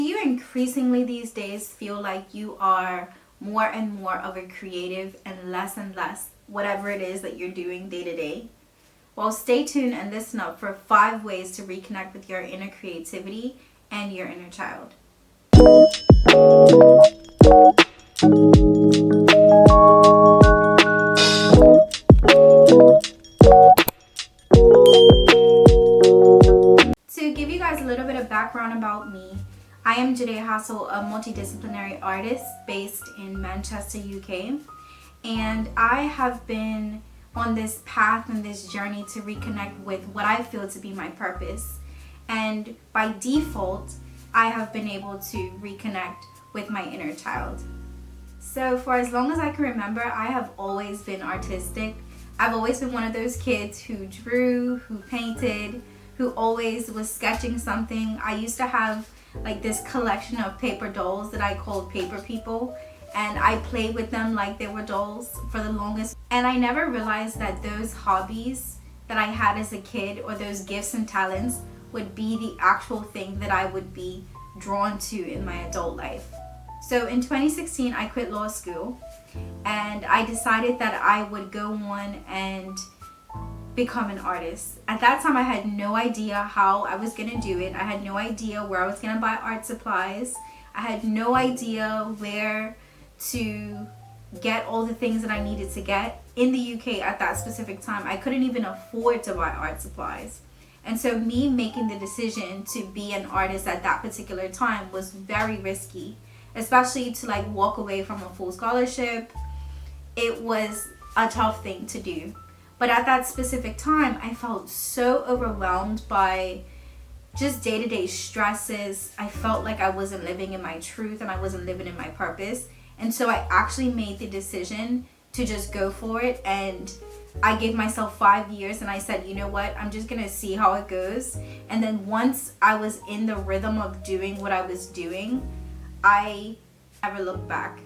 Do you increasingly these days feel like you are more and more of a creative and less whatever it is that you're doing day to day? Well, stay tuned and listen up for 5 ways to reconnect with your inner creativity and your inner child. To give you guys a little bit of background about me, I am Jade Hassel, a multidisciplinary artist based in Manchester, UK, and I have been on this path and this journey to reconnect with what I feel to be my purpose. And by default, I have been able to reconnect with my inner child. So for as long as I can remember, I have always been artistic. I've always been one of those kids who drew, who painted, who always was sketching something. I used to have like this collection of paper dolls that I called paper people, and I played with them like they were dolls for the longest. And I never realized that those hobbies that I had as a kid, or those gifts and talents, would be the actual thing that I would be drawn to in my adult life. So in 2016, I quit law school and I decided that I would go on and become an artist. At that time, I had no idea how I was gonna do it. I had no idea where I was gonna buy art supplies. I had no idea where to get all the things that I needed to get. In the UK at that specific time, I couldn't even afford to buy art supplies. And so me making the decision to be an artist at that particular time was very risky, especially to like walk away from a full scholarship. It was a tough thing to do. But at that specific time, I felt so overwhelmed by just day-to-day stresses. I felt like I wasn't living in my truth and I wasn't living in my purpose. And so I actually made the decision to just go for it. And I gave myself 5 years and I said, you know what, I'm just gonna see how it goes. And then once I was in the rhythm of doing what I was doing, I never looked back.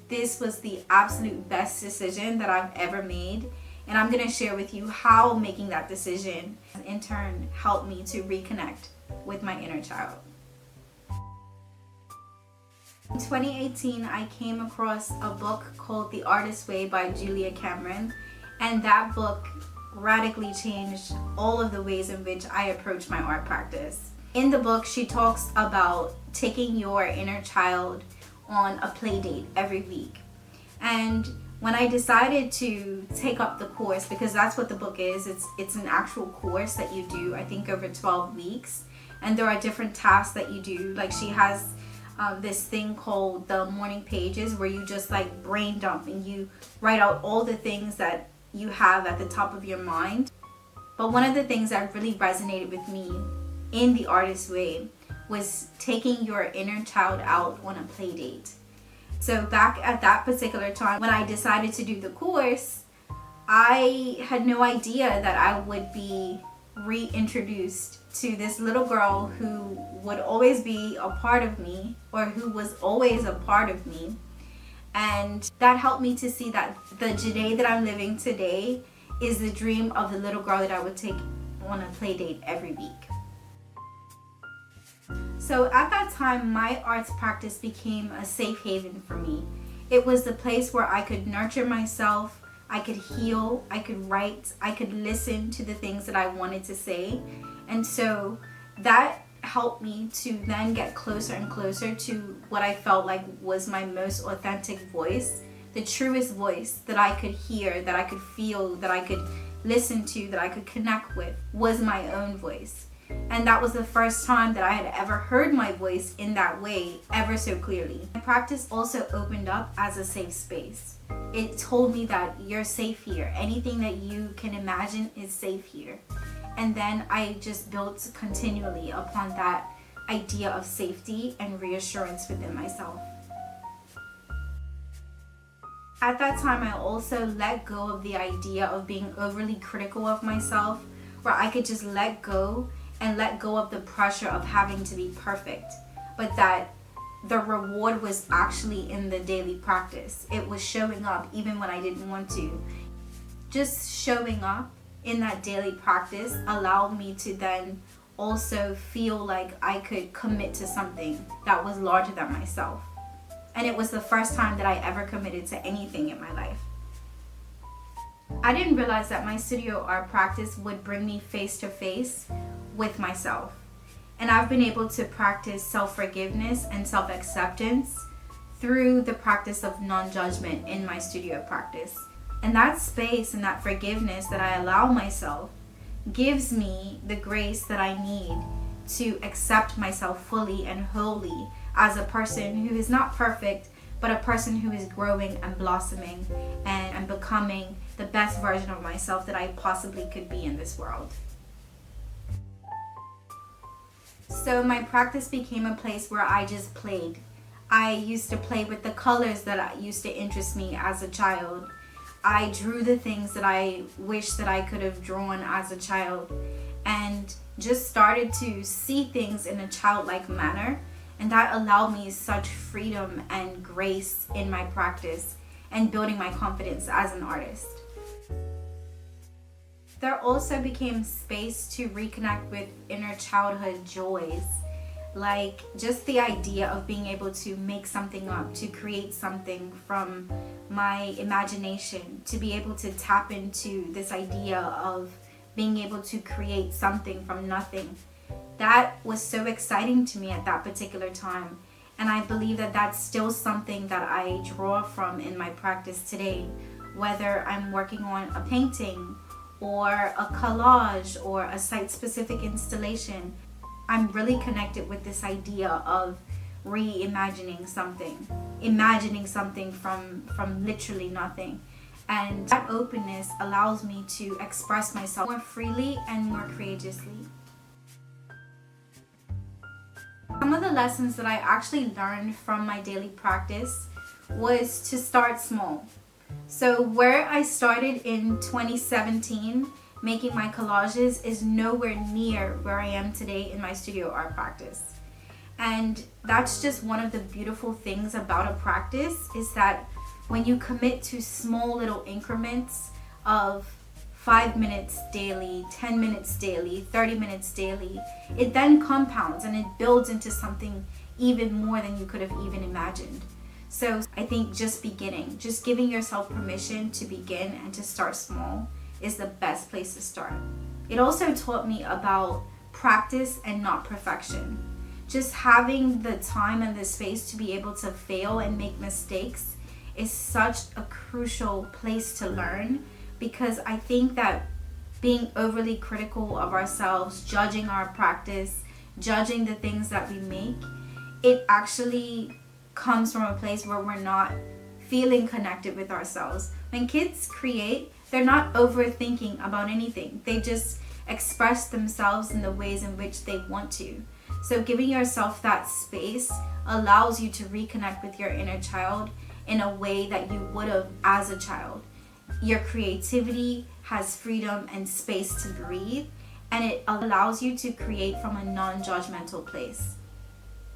This was the absolute best decision that I've ever made. And I'm gonna share with you how making that decision in turn helped me to reconnect with my inner child. In 2018, I came across a book called The Artist's Way by Julia Cameron, and that book radically changed all of the ways in which I approach my art practice. In the book, she talks about taking your inner child on a play date every week. And when I decided to take up the course, because that's what the book is, it's an actual course that you do, I think over 12 weeks, and there are different tasks that you do. Like she has this thing called the morning pages, where you just like brain dump and you write out all the things that you have at the top of your mind. But one of the things that really resonated with me in The Artist's Way was taking your inner child out on a play date. So back at that particular time when I decided to do the course, I had no idea that I would be reintroduced to this little girl who would always be a part of me, or who was always a part of me. And that helped me to see that the Jade that I'm living today is the dream of the little girl that I would take on a play date every week. So at that time, my arts practice became a safe haven for me. It was the place where I could nurture myself, I could heal, I could write, I could listen to the things that I wanted to say. And so that helped me to then get closer and closer to what I felt like was my most authentic voice, the truest voice that I could hear, that I could feel, that I could listen to, that I could connect with, was my own voice. And that was the first time that I had ever heard my voice in that way, ever so clearly. My practice also opened up as a safe space. It told me that you're safe here. Anything that you can imagine is safe here. And then I just built continually upon that idea of safety and reassurance within myself. At that time, I also let go of the idea of being overly critical of myself, where I could just let go of the pressure of having to be perfect, but that the reward was actually in the daily practice. It was showing up even when I didn't want to. Just showing up in that daily practice allowed me to then also feel like I could commit to something that was larger than myself. And it was the first time that I ever committed to anything in my life. I didn't realize that my studio art practice would bring me face to face with myself. And I've been able to practice self-forgiveness and self-acceptance through the practice of non-judgment in my studio practice. And that space and that forgiveness that I allow myself gives me the grace that I need to accept myself fully and wholly as a person who is not perfect, but a person who is growing and blossoming and becoming the best version of myself that I possibly could be in this world. So my practice became a place where I just played. I used to play with the colors that used to interest me as a child. I drew the things that I wish that I could have drawn as a child, and just started to see things in a childlike manner. And that allowed me such freedom and grace in my practice and building my confidence as an artist. There also became space to reconnect with inner childhood joys, like just the idea of being able to make something up, to create something from my imagination, to be able to tap into this idea of being able to create something from nothing. That was so exciting to me at that particular time. And I believe that that's still something that I draw from in my practice today, whether I'm working on a painting or a collage or a site-specific installation. I'm really connected with this idea of reimagining something, imagining something from literally nothing. And that openness allows me to express myself more freely and more courageously. Some of the lessons that I actually learned from my daily practice was to start small. So where I started in 2017 making my collages is nowhere near where I am today in my studio art practice. And that's just one of the beautiful things about a practice, is that when you commit to small little increments of 5 minutes daily, 10 minutes daily, 30 minutes daily, it then compounds and it builds into something even more than you could have even imagined. So I think just beginning, just giving yourself permission to begin and to start small is the best place to start. It also taught me about practice and not perfection. Just having the time and the space to be able to fail and make mistakes is such a crucial place to learn, because I think that being overly critical of ourselves, judging our practice, judging the things that we make, it actually comes from a place where we're not feeling connected with ourselves. When kids create, they're not overthinking about anything. They just express themselves in the ways in which they want to. So giving yourself that space allows you to reconnect with your inner child in a way that you would have as a child. Your creativity has freedom and space to breathe, and it allows you to create from a non-judgmental place.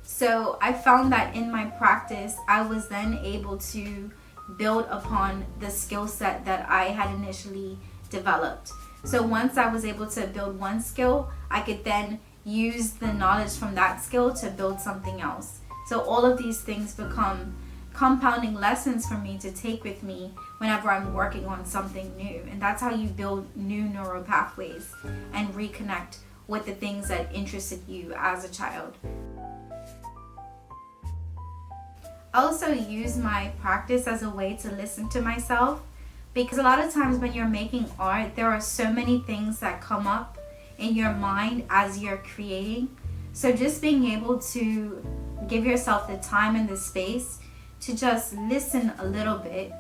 So I found that in my practice, I was then able to build upon the skill set that I had initially developed. So once I was able to build one skill, I could then use the knowledge from that skill to build something else. So all of these things become compounding lessons for me to take with me whenever I'm working on something new. And that's how you build new neural pathways and reconnect with the things that interested you as a child. I also use my practice as a way to listen to myself, because a lot of times when you're making art, there are so many things that come up in your mind as you're creating. So just being able to give yourself the time and the space to just listen a little bit,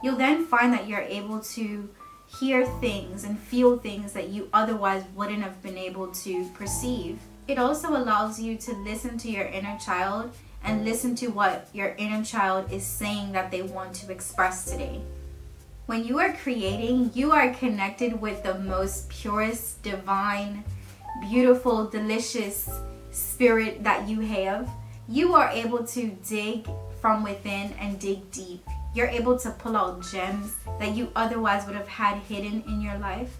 you'll then find that you're able to hear things and feel things that you otherwise wouldn't have been able to perceive. It also allows you to listen to your inner child and listen to what your inner child is saying that they want to express today. When you are creating, you are connected with the most purest, divine, beautiful, delicious spirit that you have. You are able to dig from within and dig deep. You're able to pull out gems that you otherwise would have had hidden in your life.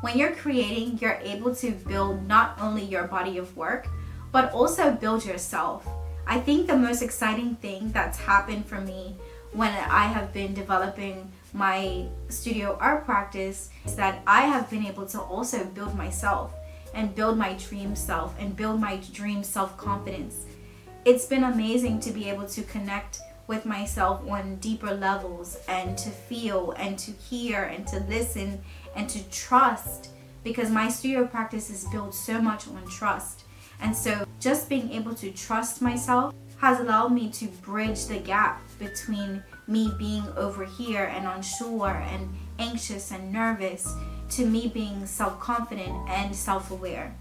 When you're creating, you're able to build not only your body of work, but also build yourself. I think the most exciting thing that's happened for me when I have been developing my studio art practice is that I have been able to also build myself and build my dream self and build my dream self-confidence. It's been amazing to be able to connect with myself on deeper levels and to feel and to hear and to listen and to trust, because my studio practice is built so much on trust. And so just being able to trust myself has allowed me to bridge the gap between me being over here and unsure and anxious and nervous to me being self-confident and self-aware.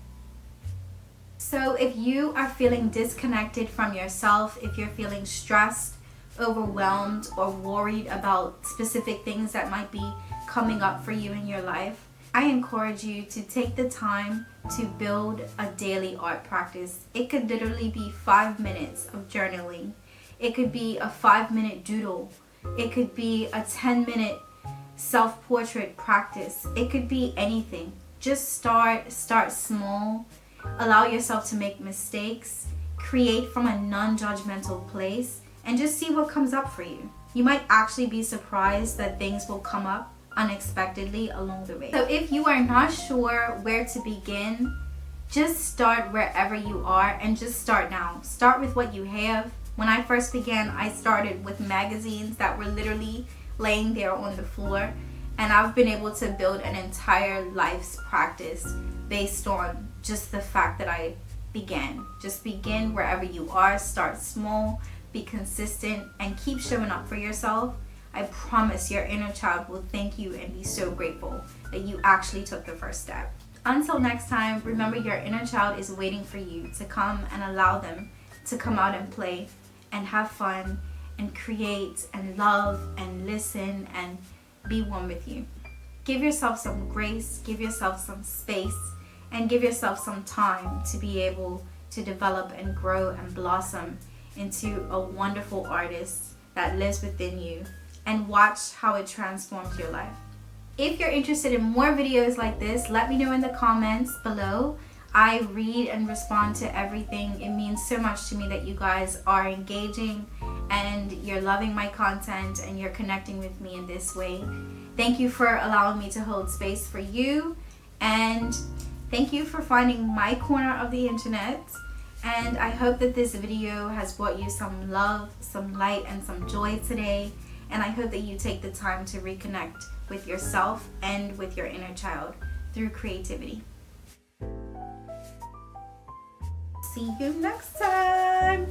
So if you are feeling disconnected from yourself, if you're feeling stressed, overwhelmed, or worried about specific things that might be coming up for you in your life, I encourage you to take the time to build a daily art practice. It could literally be 5 minutes of journaling. It could be a 5-minute doodle. It could be a 10-minute self-portrait practice. It could be anything. Just start small. Allow yourself to make mistakes. Create from a non-judgmental place and just see what comes up for you. You might actually be surprised that things will come up unexpectedly along the way. So if you are not sure where to begin, just start wherever you are and just start now. Start with what you have. When I first began, I started with magazines that were literally laying there on the floor, and I've been able to build an entire life's practice based on just the fact that I began. Just begin wherever you are, start small, be consistent, and keep showing up for yourself. I promise your inner child will thank you and be so grateful that you actually took the first step. Until next time, remember your inner child is waiting for you to come and allow them to come out and play and have fun and create and love and listen and be one with you. Give yourself some grace, give yourself some space, and give yourself some time to be able to develop and grow and blossom into a wonderful artist that lives within you, and watch how it transforms your life. If you're interested in more videos like this, let me know in the comments below. I read and respond to everything. It means so much to me that you guys are engaging and you're loving my content and you're connecting with me in this way. Thank you for allowing me to hold space for you, and thank you for finding my corner of the internet. And I hope that this video has brought you some love, some light, and some joy today. And I hope that you take the time to reconnect with yourself and with your inner child through creativity. See you next time.